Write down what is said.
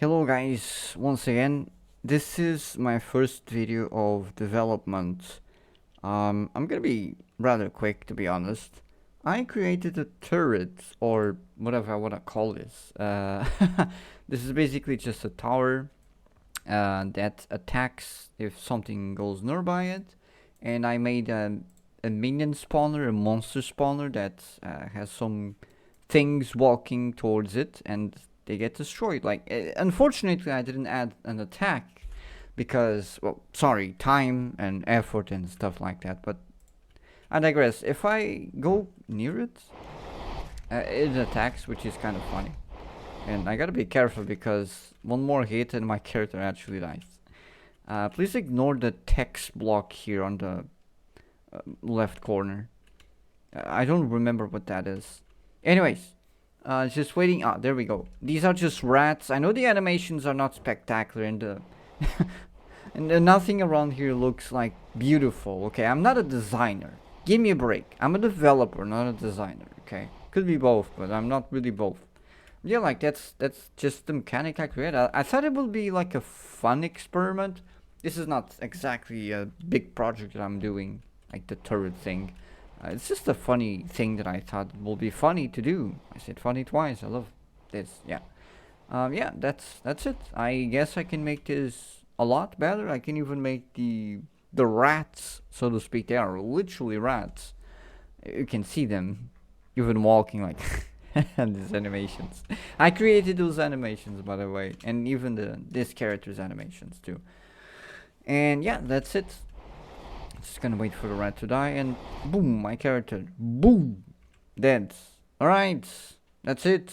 Hello guys, once again, this is my first video of development. I'm gonna be rather quick to be honest. I created a turret, or whatever I wanna call this. This is basically just a tower that attacks if something goes nearby it. And I made a minion spawner, a monster spawner that has some things walking towards it, and they get destroyed. Like, unfortunately, I didn't add an attack because, well, sorry, time and effort and stuff like that. But I digress. If I go near it, it attacks, which is kind of funny. And I gotta be careful because one more hit and my character actually dies. Please ignore the text block here on the left corner. I don't remember what that is. Anyways, just waiting. Ah, there we go. These are just rats. I know the animations are not spectacular and the and nothing around here looks like beautiful. Okay, I'm not a designer. Give me a break. I'm a developer, not a designer. Okay, could be both, but I'm not really both. Yeah, like that's just the mechanic I created. I thought it would be like a fun experiment. This is not exactly a big project that I'm doing, like the turret thing. It's just a funny thing that I thought will be funny to do. I said funny twice. I love this. Yeah. Yeah. That's it. I guess I can make this a lot better. I can even make the rats, so to speak. They are literally rats. You can see them even walking like these animations. I created those animations, by the way, and even this character's animations too. And yeah, that's it. Just gonna wait for the rat to die, and boom, my character, boom, dead. Alright, that's it.